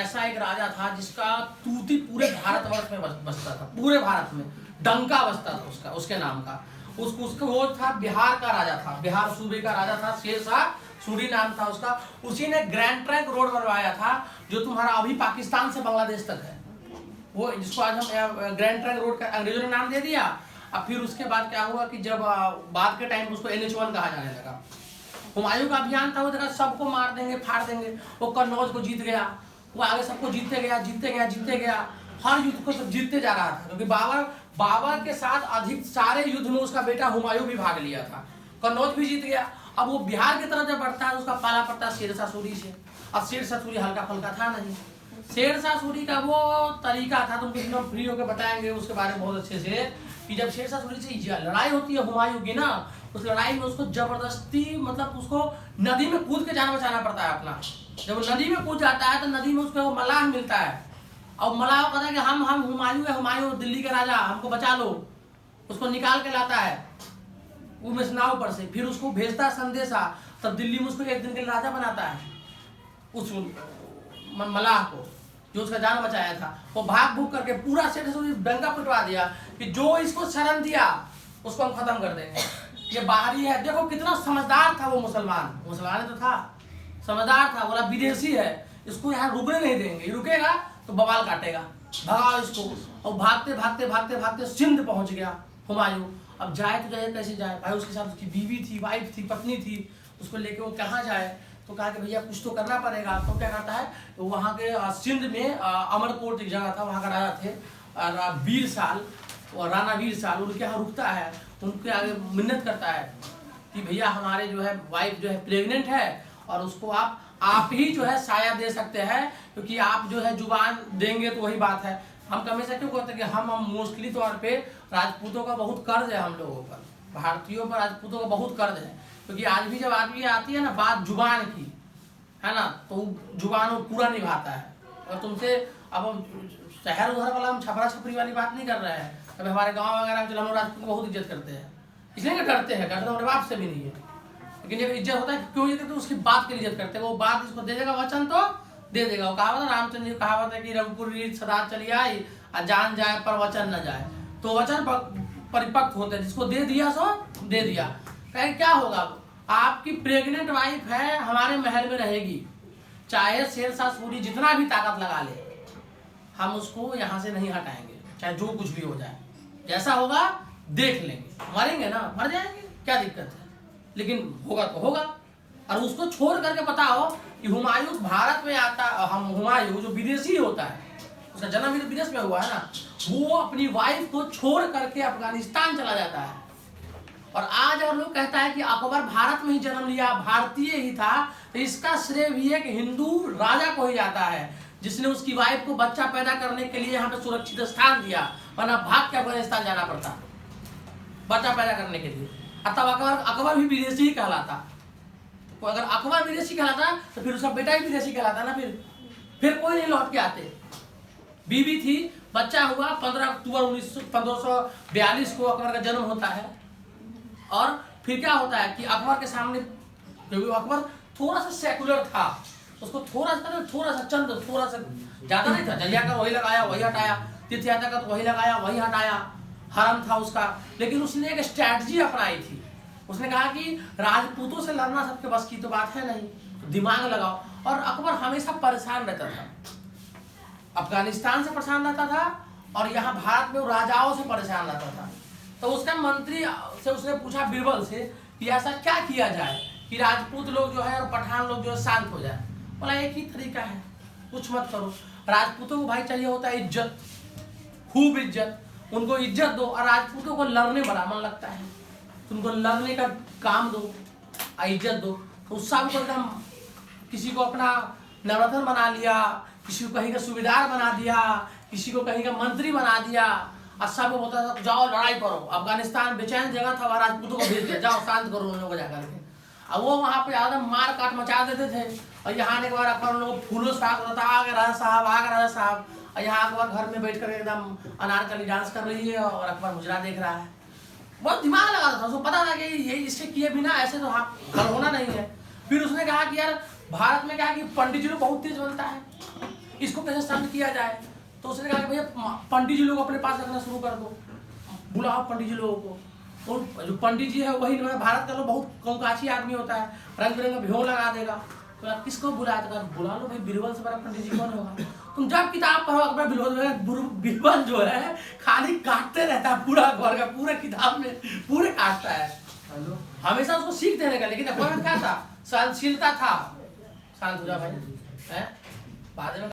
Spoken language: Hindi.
ऐसा एक राजा था जिसका तूती पूरे भारतवर्ष में बसता था, पूरे भारत में डंका बसता था उसका, उसके नाम का। उसको वो था, बिहार का राजा था, बिहार सूबे का राजा था, शेरशाह सूरी नाम था उसका। उसी ने ग्रैंड ट्रंक रोड बनवाया था जो तुम्हारा अभी पाकिस्तान से बांग्लादेश तक है, वो जिसको आज हम ग्रैंड ट्रंक रोड का अंग्रेजों ने नाम दे दिया। अब फिर उसके बाद क्या हुआ कि जब बाद के टाइम उसको NH1 कहा जाने लगा। हुमायूं का अभियान था, वो देखा सबको मार देंगे फाड़ देंगे, वो कन्नौज को जीत गया, वो आगे सबको जीतते गया, हर युद्ध को सब जीतते जा रहा था, क्योंकि बाबर के साथ अधिक सारे युद्ध में उसका बेटा हुमायूं भी भाग लिया था, कन्नौज भी जीत गया। अब वो बिहार की तरफ जब बढ़ता है उसका पाला पड़ता है शेरशाह सूरी से। अब शेरशाह सूरी हल्का फुल्का था नहीं, शेरशाह सूरी का वो तरीका था, तुमको एकदम फ्री होकर बताएंगे उसके बारे में बहुत अच्छे से, कि जब शेरशाह सूरी से लड़ाई होती है हुमायूं की ना, उस लड़ाई में उसको जबरदस्ती मतलब उसको नदी में कूद के जान बचाना पड़ता है अपना। जब वो नदी में कूद जाता है तो नदी में उसको मलाह मिलता है, और मलाह कहता है कि हम हुमायूं दिल्ली के राजा, हमको बचा लो। उसको निकाल के लाता है वो नाव पर से, फिर उसको भेजता है संदेशा, तब दिल्ली में उसको एक दिन के लिए राजा बनाता है उस मलाह को जो उसका जान बचाया था। वो भाग भूग करके पूरा शेरशाह डंका पिटवा दिया कि जो इसको शरण दिया उसको हम खत्म कर देंगे, ये बाहरी है। देखो कितना समझदार था वो मुसलमान तो था, समझदार था, बोला विदेशी है, इसको यहाँ रुकने नहीं देंगे, रुकेगा तो बवाल काटेगा, भगाओ इसको। और भागते सिंध पहुंच गया हुमायूं। अब जाए तो जाए कैसे जाए भाई, उसके साथ उसकी बीवी थी, वाइफ थी, पत्नी थी, उसको लेके वो कहाँ जाए। तो कहा कि भैया कुछ तो करना पड़ेगा। तो क्या करता है, तो वहाँ के सिंध में अमरकोट एक जगह था, वहाँ का राजा थे वीर साल, और राणा वीर साल, उनके यहाँ रुकता है, उनके आगे मिन्नत करता है कि भैया हमारे जो है वाइफ जो है प्रेग्नेंट है, और उसको आप ही जो है साया दे सकते हैं, क्योंकि आप जो है जुबान देंगे तो वही बात है। हम हमेशा क्यों कहते हैं कि हम मोस्टली तौर पे राजपूतों का बहुत कर्ज है हम लोगों पर, भारतीयों पर राजपूतों का बहुत कर्ज है, क्योंकि आज भी जब आदमी आती है ना बात जुबान की, है ना, तो जुबान वो पूरा निभाता है। और तुमसे अब हम शहर उधर वाला हम छपरा छपरी वाली बात नहीं कर रहे हैं, अब हमारे गाँव वगैरह में हम लोग राजपूत को बहुत इज्जत करते हैं, इसलिए कि डरते हैं, डरते हमारे बाप से भी नहीं है, लेकिन जब इज्जत होता है क्यों इज्जत करते हैं, उसकी बात के लिए इज्जत करते हैं। वो बात इसको दे देगा वचन तो दे देगा। वो कहावत है रामचंद्र जी कहावत है कि रघुपुर रीत सदा चली आई, जान जाए पर वचन न जाए। तो वचन परिपक्व होते हैं, जिसको दे दिया सो दे दिया। कहे क्या होगा, आपकी प्रेग्नेंट वाइफ है, हमारे महल में रहेगी, चाहे शेरशाह सूरी जितना भी ताकत लगा ले, हम उसको यहाँ से नहीं हटाएंगे, चाहे जो कुछ भी हो जाए, जैसा होगा देख लेंगे, मरेंगे ना मर जाएंगे, क्या दिक्कत है, लेकिन होगा तो होगा। और उसको छोड़ करके बताओ कि हुमायूं भारत में आता, हम हुमायूं जो विदेशी होता है, उसका जन्म भी तो विदेश में हुआ है ना, वो अपनी वाइफ को छोड़ करके अफगानिस्तान चला जाता है। और आज और लोग कहता है कि अकबर भारत में ही जन्म लिया, भारतीय ही था, तो इसका श्रेय भी एक हिंदू राजा को ही जाता है, जिसने उसकी वाइफ को बच्चा पैदा करने के लिए यहाँ पे सुरक्षित स्थान दिया, वरना भाग के अफगानिस्तान जाना पड़ता बच्चा पैदा करने के लिए। तब अकबर भी विदेशी ही कहलाता। तो अगर अकबर विदेशी कहलाता तो फिर उसका बेटा भी विदेशी कहलाता ना, फिर कोई नहीं लौट के आते। बीवी थी, बच्चा हुआ, 15 अक्टूबर 1542 को अकबर का जन्म होता है। और फिर क्या होता है कि अकबर के सामने, क्योंकि अकबर थोड़ा सा सेकुलर था, उसको थोड़ा सा ज्यादा नहीं था, जलिया का वही लगाया वही हटाया, तीर्थ यात्रा का तो वही लगाया वही हटाया, हरम था उसका, लेकिन उसने एक स्ट्रैटेजी अपनाई थी। उसने कहा कि राजपूतों से लड़ना सबके बस की तो बात है नहीं, तो दिमाग लगाओ। और अकबर हमेशा परेशान रहता था, अफगानिस्तान से परेशान रहता था, और यहाँ भारत में राजाओं से परेशान रहता था। तो उसका मंत्री से उसने पूछा बीरबल से कि ऐसा क्या किया जाए कि राजपूत लोग जो है और पठान लोग जो है शांत हो जाए। बोला एक ही तरीका है, कुछ मत करो, राजपूतों को भाई चाहिए होता है इज्जत, खूब इज्जत, उनको इज्जत दो, और राजपूतों को लड़ने बड़ा मन लगता है, तुमको लड़ने का काम दो, इज्जत दो। तो उस सब को एकदम किसी को अपना नवरत्न बना लिया, किसी को कहीं का सूबेदार बना दिया, किसी को कहीं का मंत्री बना दिया, और सब बोलता था जाओ लड़ाई करो। अफगानिस्तान बेचैन जगह था, वहाँ राजपूतों को भेज दिया, जाओ शांत करो उन लोगों को जाकर के। और वो वहाँ पे ज्यादा मार काट मचा देते थे। और यहाँ आने के बाद अकबर उन लोगों को फूलों से होता था, आ गए राजा साहब, आ गए राजा साहब। और यहाँ अकबर घर में बैठ कर एकदम अनारकली डांस कर रही है, और अकबर मुजरा देख रहा है। बहुत दिमाग लगा था, उसको पता था कि ये इसके किए बिना ऐसे तो हाँ हल होना नहीं है। फिर उसने कहा कि यार भारत में क्या है कि पंडित जी लोग बहुत तेज बनता है, इसको कैसे शांत किया जाए। तो उसने कहा कि भैया पंडित जी लोग अपने पास रखना शुरू कर दो, बुलाओ पंडित जी लोगों को। और जो पंडित जी है वही भारत का लोग बहुत कंकाची आदमी होता है, रंग बिरंग का भ्यों लगा देगा। तो यार किसको बुलाया था, बुला लो भाई, बीरबल से बड़ा पंडित जी कौन होगा। तुम जब किताब पढ़ो अकबर बीरबल जो है खाली काटते रहता है, पूरा घर का पूरे किताब में पूरे काटता है, हमेशा उसको सीख देने का। लेकिन अकबर में क्या था, सहनशीलता था। शांत हो जा भाई, है बाद में